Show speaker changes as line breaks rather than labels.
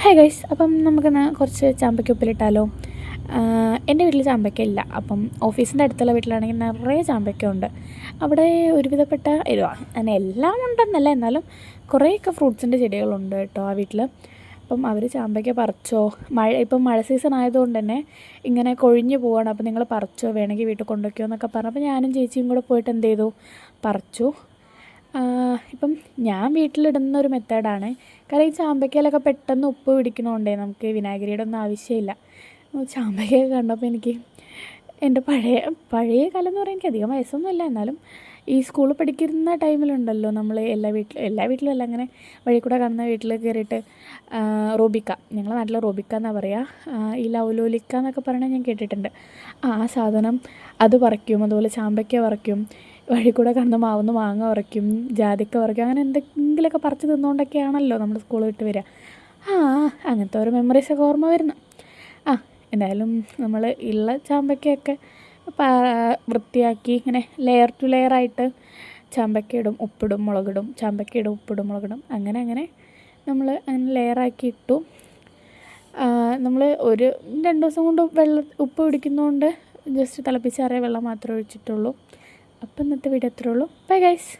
Hi guys, അപ്പം നമുക്കിന്ന് കുറച്ച് ചാമ്പയ്ക്ക ഉപ്പിലിട്ടാലോ. എൻ്റെ വീട്ടിൽ ചാമ്പയ്ക്ക ഇല്ല. അപ്പം ഓഫീസിൻ്റെ അടുത്തുള്ള വീട്ടിലാണെങ്കിൽ നിറയെ ചാമ്പയ്ക്ക ഉണ്ട്. അവിടെ ഒരുവിധപ്പെട്ട അങ്ങനെ എല്ലാം ഉണ്ടെന്നല്ല, എന്നാലും കുറേയൊക്കെ ഫ്രൂട്ട്സിൻ്റെ ചെടികളുണ്ട് കേട്ടോ ആ വീട്ടിൽ. അപ്പം അവർ ചാമ്പയ്ക്ക പറിച്ചോ, ഇപ്പം മഴ സീസൺ ആയതുകൊണ്ട് തന്നെ ഇങ്ങനെ കൊഴിഞ്ഞ് പോവാണ്. അപ്പം നിങ്ങൾ പറിച്ചോ, വേണമെങ്കിൽ വീട്ടിൽ കൊണ്ടുവയ്ക്കോ എന്നൊക്കെ പറഞ്ഞപ്പോൾ ഞാനും ചേച്ചിയും കൂടെ പോയിട്ട് എന്ത് ചെയ്തു, പറിച്ചു. ഇപ്പം ഞാൻ വീട്ടിലിടുന്ന ഒരു മെത്തേഡാണ്. കാരണം ഈ ചാമ്പയ്ക്കയിലൊക്കെ പെട്ടെന്ന് ഉപ്പ് പിടിക്കണോണ്ടേ നമുക്ക് വിനാഗിരിയുടെ ഒന്നും ആവശ്യമില്ല. ചാമ്പയ്ക്കയൊക്കെ കണ്ടപ്പോൾ എനിക്ക് എൻ്റെ പഴയ പഴയ കാലം എന്ന് പറയാൻ എനിക്ക് അധികം വയസ്സൊന്നുമില്ല, എന്നാലും ഈ സ്കൂളിൽ പഠിക്കുന്ന ടൈമിലുണ്ടല്ലോ നമ്മൾ എല്ലാ വീട്ടിലും അല്ല, അങ്ങനെ വഴി കൂടെ കാണുന്ന വീട്ടിൽ കയറിയിട്ട് റോബിക്ക, ഞങ്ങളുടെ നാട്ടിൽ റോബിക്ക എന്നാണ് പറയുക, ഈ ലൗലോലിക്ക എന്നൊക്കെ പറയണത് ഞാൻ കേട്ടിട്ടുണ്ട്. ആ സാധനം അത് പറിക്കും. അതുപോലെ ചാമ്പയ്ക്ക പറിക്കും. വഴി കൂടെ കാണുന്ന മാവുന്ന് മാങ്ങ പറിക്കും, ജാതിക്ക പറിക്കും. അങ്ങനെ എന്തെങ്കിലുമൊക്കെ പറിച്ച് തിന്നുകൊണ്ടൊക്കെയാണല്ലോ നമ്മൾ സ്കൂൾ വിട്ട് വരിക. അങ്ങനത്തെ ഓരോ മെമ്മറീസൊക്കെ ഓർമ്മ വരുന്നു. എന്തായാലും നമ്മൾ ഉള്ള ചാമ്പയ്ക്കയൊക്കെ വൃത്തിയാക്കി ഇങ്ങനെ ലെയർ ടു ലെയറായിട്ട് ചാമ്പയ്ക്ക ഇടും, ഉപ്പിടും, മുളകിടും, ചാമ്പയ്ക്ക ഇടും, ഉപ്പിടും, മുളകിടും, അങ്ങനെ നമ്മൾ അങ്ങനെ ലെയറാക്കി ഇട്ടു. നമ്മൾ ഒരു 2 ദിവസം കൊണ്ട് ഉപ്പ് പിടിക്കുന്നതുകൊണ്ട് ജസ്റ്റ് തിളപ്പിച്ചാറിയ വെള്ളം മാത്രമേ ഒഴിച്ചിട്ടുള്ളൂ. അപ്പം ഇന്നത്തെ വീഡിയോ ഇത്രയേ ഉള്ളൂ. Bye guys.